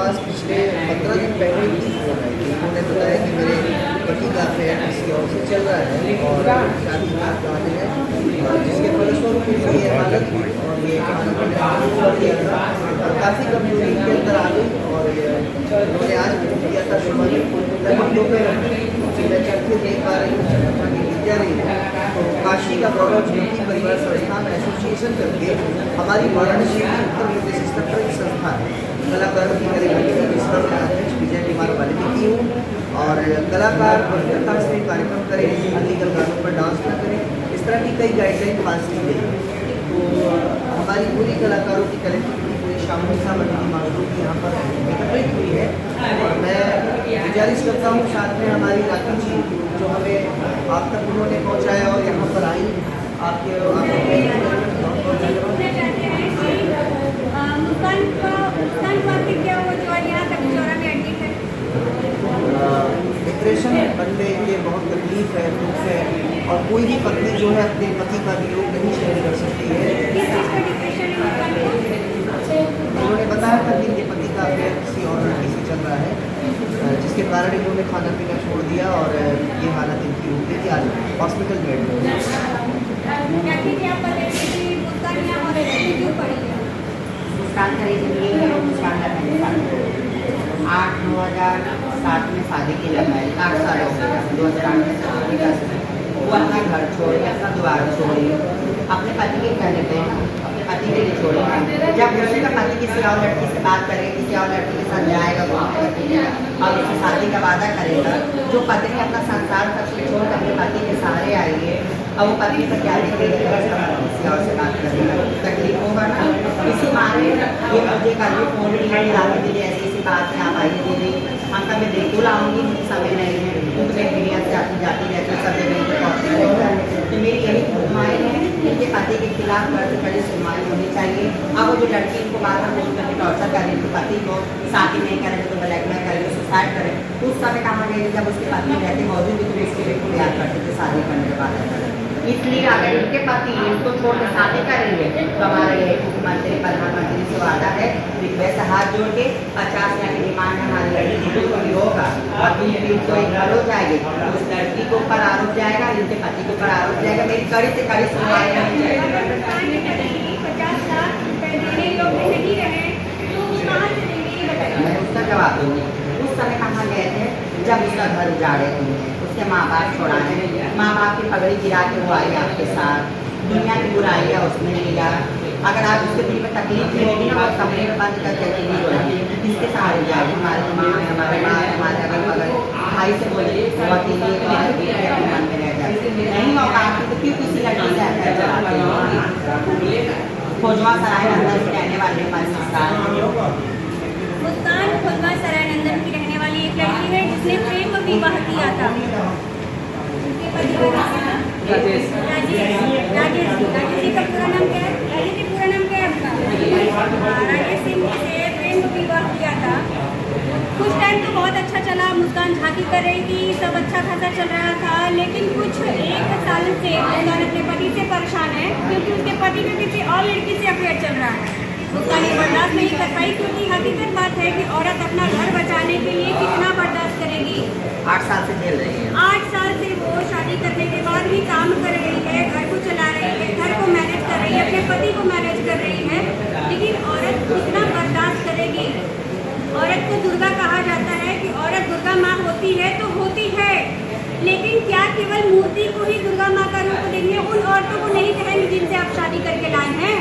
पास पिछले 15 दिन पहले ही फोन आई थी। उन्होंने बताया कि मेरे पति का अफेयर किसी और से चल रहा है और शादी का प्लान है, जिसके फलस्वरूप ये हालत हुई और ये खाना कर दिया था और काफ़ी कमजोरी के अंदर आ गई। और उन्होंने आज किया था लगभग दोपहर मैं चलते देख पा रही हूँ विद्या रही है। तो काशी का गौरव ज्योति परिवार संस्थान एसोसिएशन करके हमारी वाराणसी की उत्तर प्रदेश स्तर पर एक संस्था है कलाकारों की करेगी, जिसका मैं अध्यक्ष विजय कुमार वाल्मीकि हूँ। और कलाकार वक्तृता से कार्यक्रम करें, अलीगल गानों पर डांस न करें, इस तरह की कई गाइडलाइन पास की गई। तो हमारी पूरी कलाकारों की कलेक्टिव पूरी सामूहिकता बनी मांगों की यहाँ पर एकत्रित हुई है। और मैं गुजारिश करता हूँ साथ में हमारी राखी जी जो हमें आप तक उन्होंने पहुँचाया और यहाँ पर आई आपके डिप्रेशन बनने के बहुत तकलीफ है, दुख है और कोई भी पत्नी जो है अपने पति का वियोग नहीं शेयर कर सकती है। उन्होंने बताया था कि इनके पति का अफेयर किसी और लड़की से चल रहा है, जिसके कारण इन्होंने खाना पीना छोड़ दिया और ये हालत इनकी हो गई कि आज हॉस्पिटल में एडमिट है। मुस्कान का रीजन ये है, मुस्कान का 8/9/2007 में शादी की लगाई, 8 साल हो गया। 2008 में शादी का वो अपना घर छोड़ी, अपना द्वार छोड़ी, अपने पति के कहने पे अपने पति के लिए छोड़ी। जब उसी का पति किसी और लड़की से बात करेगा, किसी और लड़की के साथ जाएगा और उससे शादी का वादा करेगा, जो पत्नी अपना संसार सब कुछ छोड़ अपने पति के सहारे आई है, अब वो पत्नी पर क्या देखेगा, किसी और से बात करेगा, तकलीफ होगा ना। इसी मारे ये मुझे कल भी फोन किया दीदी ऐसी बात है, आप आइए दीदी, हम कभी बिल्कुल आऊँगी, समय नहीं है क्योंकि मैं मीडिया से आती जाती रहती हूँ, सब जगह पर पहुँचना रहता है। तो मेरी यही दुआएँ हैं कि इनके पति के खिलाफ कड़ी सुनवाई होनी चाहिए। अब वो जो लड़की इनको बार बार फोन करके टॉर्चर कर रही थी पति को, शादी नहीं करेंगे तो ब्लैकमेल करेंगे, सुसाइड करें, उस समय कहाँ गई जब उसके पत्नी रहते मौजूद भी तो इसके बिल्कुल याद करते थे शादी करने के बाद। इसलिए अगर इनके पति इसको छोड़ कर शादी करेंगे तो हमारा ये मुख्यमंत्री प्रधानमंत्री से वादा है, वैसे हाथ जोड़ के 50 लाख की डिमांड हमारी लड़की को भी होगा और तो एक घर हो जाएगी, उस लड़की के ऊपर आरोप जाएगा, इनके पति के ऊपर आरोप जाएगा। मेरी कड़ी से कड़ी सुनवाई होनी चाहिए। मैं उसका जवाब दूँगी। उस समय कहाँ गए थे जब उसका घर उजाड़े थे, उसके माँ बाप छोड़ाने, माँ बाप की पगड़ी गिरा के वो आई आपके साथ, दुनिया की बुराइयाँ उसने लिया। अगर आप उसके दिल में तकलीफ नहीं होगी ना, वो कमरे में बंद करके अकेली बोलेंगे, किसके सहारे जाएगी, हमारे माँ है, हमारे बाप, हमारे अगल बगल भाई से बोले बहुत ही मन में रह जाए नहीं मौका आपकी तो क्यों किसी लड़की से अफेयर चलाते हैं। खोजवा सराय अंदर से रहने वाले हमारे संस्कार मुस्कान खोजवा सराय नंदन की रहने वाली एक लड़की है जिसने प्रेम विवाह किया था। राजेश जी का पूरा नाम क्या है? राजेश जी पूरा नाम क्या है आपका? राजेश सिंह से प्रेम विवाह किया था। कुछ टाइम तो बहुत अच्छा चला, मुस्कान झांकी कर रही थी, सब अच्छा खासा चल रहा था, लेकिन कुछ 1 साल से मुस्कान अपने पति से परेशान है क्योंकि उसके पति का किसी और लड़की से अफेयर चल रहा है। मुस्कान ये बर्दाश्त नहीं कर पाई क्योंकि हकीकत बात है कि औरत अपना घर बचाने के लिए कितना बर्दाश्त करेगी। 8 साल से झेल रही है। 8 साल से वो शादी करने के बाद भी काम कर रही है, घर को चला रही है, घर को मैनेज कर रही है, अपने पति को मैनेज कर रही है, लेकिन औरत कितना बर्दाश्त करेगी। औरत को दुर्गा कहा जाता है कि औरत दुर्गा माँ होती है तो होती है, लेकिन क्या केवल मूर्ति को ही दुर्गा माँ का रूप देंगे? उन औरतों को नहीं कहेंगे जिनसे आप शादी करके लाए हैं।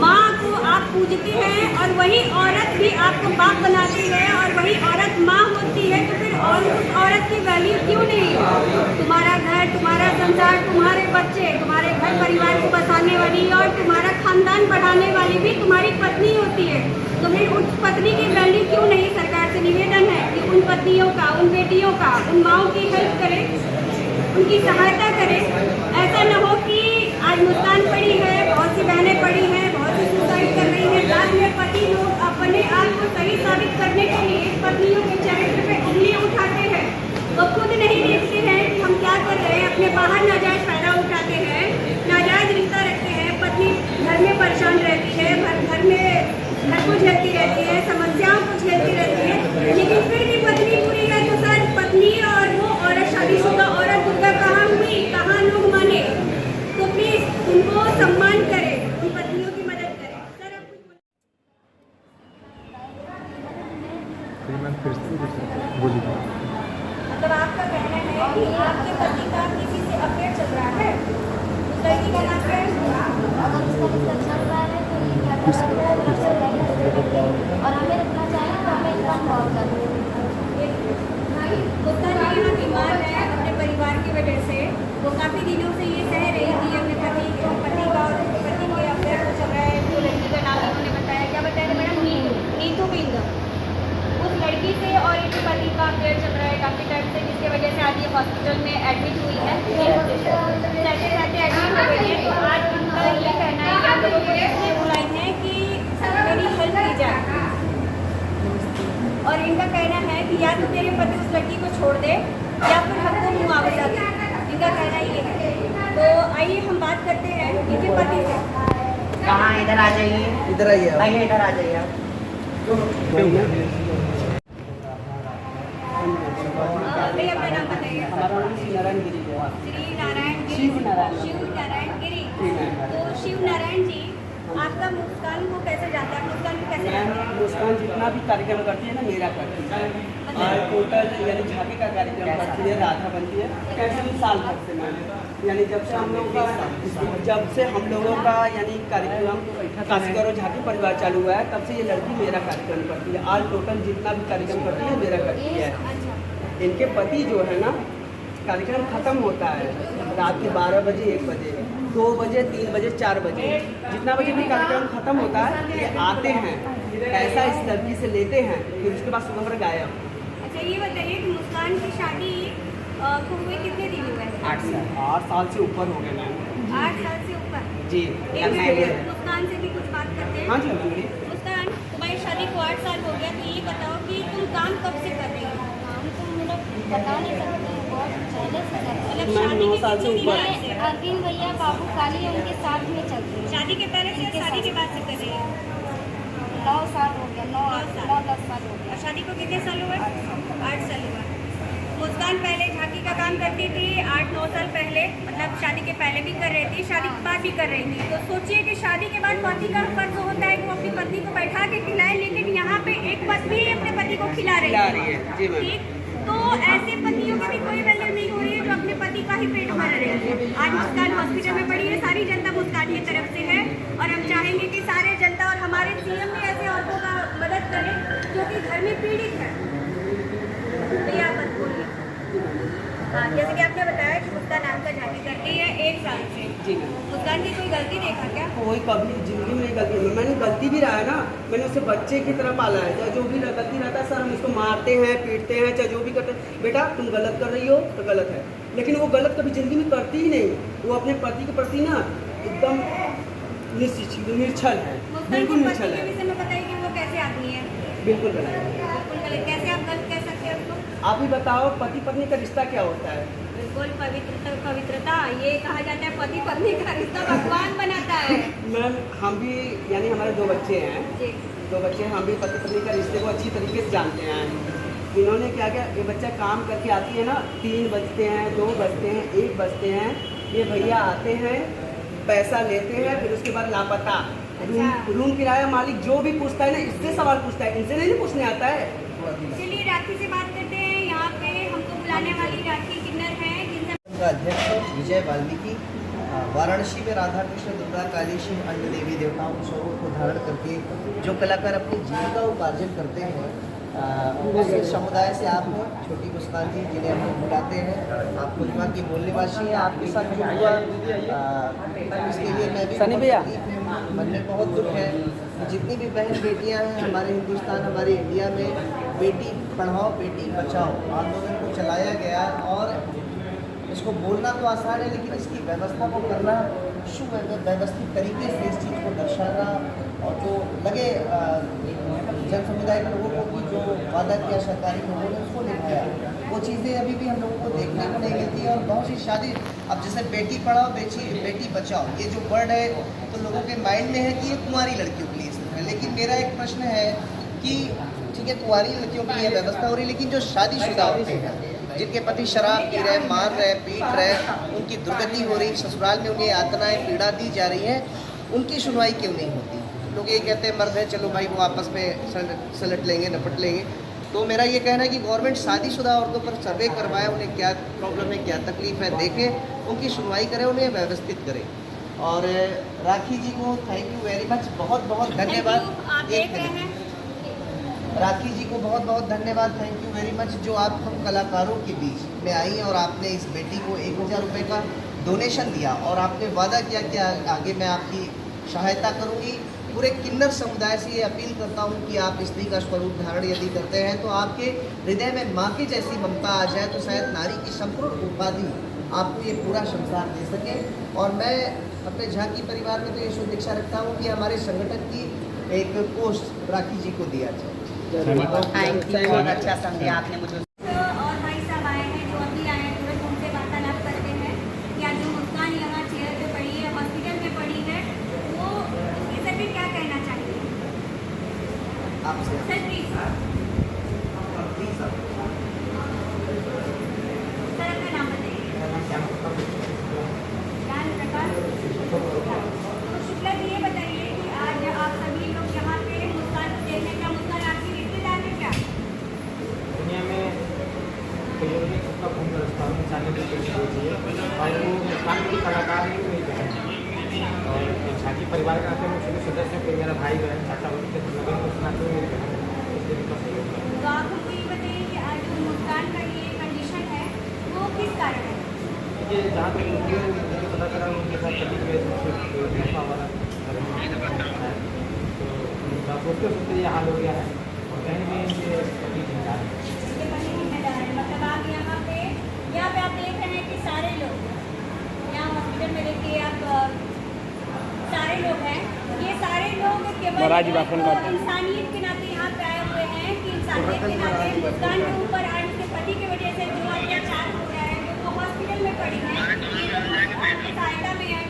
माँ को आप पूजते हैं और वही औरत भी आपको बाप बनाती है और वही औरत माँ होती है, तो फिर और उस औरत की वैल्यू क्यों नहीं? तुम्हारा घर, तुम्हारा संसार, तुम्हारे बच्चे, तुम्हारे घर परिवार को बसाने वाली और तुम्हारा खानदान बढ़ाने वाली भी तुम्हारी पत्नी होती है, तो फिर उस पत्नी की वैल्यू क्यों नहीं? सरकार से निवेदन है कि उन पत्नियों का, उन बेटियों का, उन माओं की हेल्प करें, उनकी सहायता करें। ऐसा न हो कि आज मुस्कान पड़ी है, बहुत सी बहनें पड़ी हैं, बहुत सी सुसाइड कर रही हैं, बाद में पति लोग अपने आप को सही साबित करने के लिए पत्नियों के चरित्र पे उंगली उठाते हैं। वो खुद नहीं देखते हैं कि हम क्या कर रहे हैं, अपने बाहर नाजायज फायदा उठाते हैं, नाजायज रिश्ता रखते हैं, पत्नी घर में परेशान रहती है, घर को झेलती रहती है, समस्याओं को झेलती बोलिए। मतलब आपका कहना है कि आपके पति का किसी से अफेयर चल रहा है, उस लड़की का नाम क्या है? अगर उसका रिश्ता चल रहा है तो ये क्या करना है, घर से नहीं और हमें रखना चाहिए तो हमें इतना कॉल कर मुस्कान जी यहाँ बीमार है अपने परिवार की वजह से। वो काफ़ी दिनों से ये सह रही थी अपने पति का और पति के अफेयर को चल रहा है। जो लड़की का नाम इन्होंने बताया, क्या बताया मैडम? नीतू बिंदर। उस लड़की से और इनके पति का अफेयर चल रहा है काफ़ी टाइम से, जिसकी वजह से आज ये हॉस्पिटल में एडमिट हुई है। सहते सहते एडमिट हो गई है। तो आज उनका ये कहना है कि आप लोगों को इसलिए बुलाई है कि मेरी हेल्प की जाए, और इनका कहना है कि या तो तेरे पति उस लड़की को छोड़ दे या फिर हमको मुआवजा दे। इनका कहना ये है। तो आइए हम बात करते हैं इनके पति से। कहाँ? इधर आ जाइए, इधर आइए आप। भैया इधर आ जाइए आप। भैया अपना नाम बताइए। हमारा नाम श्री नारायण गिरी है। श्री नारायण गिरी। शिव नारायण। शिव नारायण गिरी। तो शिव नारायण जी, आपका मुस्कान को कैसे जानता है? मुस्कान को कैसे जानते हैं? मुस्कान जितना भी कार्यक्रम करती है ना, मेरा करती है। और टोटल यानी झांकी का कार्यक्रम करती है, राधा बनती है। कैसे भी साल भर से मैंने यानी जब से हम लोगों का यानी कार्यक्रम काशी करो झांकी परिवार चालू हुआ है, तब से ये लड़की मेरा कार्यक्रम करती है। आज टोटल जितना भी कार्यक्रम करती है मेरा करती है। अच्छा, इनके पति जो है ना, कार्यक्रम खत्म होता है रात के 12 बजे, 1 बजे, 2 बजे, 3 बजे, 4 बजे, जितना बजे भी कार्यक्रम खत्म होता है ये आते हैं, पैसा इस लड़की से लेते हैं, फिर उसके बाद सुबह भर गायब। अच्छा ये बताइए कि मुस्कान की शादी को हुए कितने दिन हुए? 8 साल से ऊपर हो गए मैम। 8 साल से ऊपर। जी। एक मिनट, मुस्कान से भी कुछ बात करते हैं। हाँ जी बोलिए। मुस्कान, तुम्हारी शादी को 8 साल हो गया, तो ये बताओ कि तुम काम कब से कर रही हो? हम तो मतलब बता नहीं सकते, बहुत पहले से करते हैं। मतलब मैं शादी 9 के साल से कितने ऊपर। दिन से? अरविंद भैया, बाबू काली उनके साथ में चलते हैं। शादी के पहले से या शादी के बाद से कर रही है? 9 साल हो गया, 9-10 साल हो और गया। शादी को कितने साल हुए? 8 साल हुआ। मुस्कान पहले झांकी का काम करती थी 8-9 साल पहले, मतलब शादी के पहले भी कर रही थी, शादी के बाद भी कर रही थी। तो सोचिए कि शादी के बाद पति का फर्ज होता है कि वो अपनी पत्नी को बैठा के खिलाए, लेकिन यहाँ पे एक पत्नी अपने पति को खिला रही खिला है। रही है, जी मैम। ठीक, तो ऐसे पतियों की भी कोई वैल्यू नहीं हो रही है जो अपने पति का ही पेट भर रहे हैं। आज मुस्कान हॉस्पिटल में पड़ी है, सारी जनता मुस्कान की तरफ से है, और हम चाहेंगे कि सारे जनता और हमारे सीएम भी ऐसे औरतों का मदद करें जो कि घर में पीड़ित है। भैया आप बस बोलिए। हाँ, जैसे कि आपने बताया कि मुस्कान आपका झांकी करती है 1 साल से। जी मैम। मुस्कान की कोई गलती देखा क्या? कोई कभी जिंदगी में गलती नहीं, मैंने गलती भी रहा है ना, मैंने उसे बच्चे की तरह पाला है। चाहे जो भी गलती रहता है सर, हम उसको मारते हैं, पीटते हैं, चाहे जो भी करते हैं, बेटा तुम गलत कर रही हो तो गलत है, लेकिन वो गलत कभी जिंदगी में करती ही नहीं। वो अपने पति के प्रति ना एकदम निर्छल है, मुस्कान बिल्कुल के पति निर्छल के है, विषय में बताइए कि वो कैसे आदमी है? बिल्कुल गलत है। बिल्कुल गलत। कैसे आप गलत कह सकते हैं उसको? आप ही बताओ पति पत्नी का रिश्ता क्या होता है? बिल्कुल पवित्रता। ये कहा जाता है पति पत्नी का रिश्ता भगवान बनाता है। मैम हम भी यानी हमारे 2 बच्चे हैं, जी। 2 बच्चे, हम भी पति पत्नी का रिश्ते को अच्छी तरीके से जानते हैं। इन्होंने क्या किया, ये बच्चा काम करके आती है ना, 3 बजते हैं, 2 बजते हैं, 1 बजते हैं, ये भैया आते हैं, पैसा लेते हैं, फिर उसके बाद लापता। रूम किराया मालिक जो भी पूछता है ना, इससे सवाल पूछता है, इनसे नहीं पूछने आता है। चलिए राखी से बात करते हैं। यहाँ पे हमको बुलाने वाली राखी किन्नर है, जिनसे का अध्यक्ष विजय वाल्मीकि वाराणसी में राधा कृष्ण दुर्गा काली शिव अन्य देवी देवताओं के स्वरूप को धारण करके जो कलाकार अपनी जीविका उपार्जन करते हैं, उस समुदाय से आप हैं छोटी मुस्कान जी, जिन्हें हम लोग बुलाते हैं। आप खुदवा की बोलने वाली हैं, आपके साथ जो हुआ इसके लिए मैं भी सनी भैया, मन में बहुत दुख है। जितनी भी बहन बेटियां हैं हमारे हिंदुस्तान, हमारे इंडिया में बेटी पढ़ाओ बेटी बचाओ आंदोलन को चलाया गया, और इसको बोलना तो आसान है, लेकिन इसकी व्यवस्था को करना सुव्यवस्थित तरीके से इस चीज़ को दर्शाना, और जो लगे जन समुदाय के लोगों को भी जो वादा किया सरकारी लोगों ने उसको निभाया, वो चीज़ें अभी भी हम लोगों को देखने को नहीं मिलती है। और बहुत सी शादी, अब जैसे बेटी पढ़ाओ बेटी बचाओ, ये जो वर्ड है तो लोगों के माइंड में है कि ये कुंवारी लड़कियों के लिए सिर्फ है, लेकिन मेरा एक प्रश्न है कि ठीक है कुंवारी लड़कियों के लिए व्यवस्था हो रही है, लेकिन जो शादीशुदा होते हैं, जिनके पति शराब पी रहे, मार रहे, पीट रहे, उनकी दुर्गति हो रही, ससुराल में उन्हें यातनाएं पीड़ा दी जा रही है, उनकी सुनवाई क्यों नहीं होती? लोग ये कहते हैं मर्द है, चलो भाई वो आपस में सलट लेंगे, नपट लेंगे, तो मेरा ये कहना है कि गवर्नमेंट शादीशुदा औरतों पर सर्वे करवाए, उन्हें क्या प्रॉब्लम है, क्या तकलीफ है, देखें, उनकी सुनवाई करें, उन्हें व्यवस्थित करें। और राखी जी को थैंक यू वेरी मच, बहुत बहुत धन्यवाद। आप देख रहे हैं राखी जी को बहुत बहुत धन्यवाद, थैंक यू वेरी मच, जो आप हम कलाकारों के बीच में आई हैं और आपने इस बेटी को 1000 रुपये का डोनेशन दिया और आपने वादा किया कि आगे मैं आपकी सहायता करूंगी। पूरे किन्नर समुदाय से ये अपील करता हूं कि आप स्त्री का स्वरूप धारण यदि करते हैं तो आपके हृदय में माँ की जैसी ममता आ जाए तो शायद नारी की संपूर्ण उपाधि आपको ये पूरा संसार दे सके। और मैं अपने झांकी परिवार में तो ये शुभेच्छा रखता हूँ कि हमारे संगठन की एक पोस्ट राखी जी को दिया जाए। थैंक यू, बहुत अच्छा समझा आपने मुझे। और भाई साहब आए हैं जो अभी आए हैं, तुरंत उनसे वार्तालाप करते हैं कि आज जो मुस्कान यहाँ चेयर पे पड़ी है, हॉस्पिटल में पड़ी है, वो इसके सर पे क्या कहना चाहिए? आपसे सर प्लीज सर अपना नाम बताइए। ज्ञान प्रकाश तो शुक्ला जी, ये बताइए कि आज आप सभी लोग यहाँ पे मुस्कान को देखने, क्या मुस्कान आपकी रिश्तेदार है क्या? दुनिया में कईयों ने सबका खून बरसता है, इंसानियत की कोशिश होती है और वो मुस्कान की कलाकार ही नहीं करें। और एक झांकी परिवार का नाते मुझे सदस्य कोई मेरा भाई बहन चाचा बहन के लगे उस नाते में मेरी बहन है, इसलिए भी तो सहयोग है। तो आप मुझे ये बताइए कि आज जो मुस्कान का ये कंडीशन है वो किस कारण है? ये जहाँ तक मुझे पता चला उनके साथ कभी भी ऐसा वाला है तो सोचते सोचते ये हाल हो गया है और कहीं भी इनके पति जिम्मेदार है। इसके पति जिम्मेदार है, मतलब आप यहाँ पे आप देख रहे हैं कि सारे लोग यहाँ हॉस्पिटल में देखिए, आप सारे लोग हैं, ये सारे लोग केवल इंसानियत के नाते यहाँ पे आए हुए हैं कि इंसानियत के नाते मुस्कान के ऊपर आज उसके पति की वजह से जो अत्याचार हो रहा है, जो वो हॉस्पिटल में पड़ी है, उनकी सहायता में है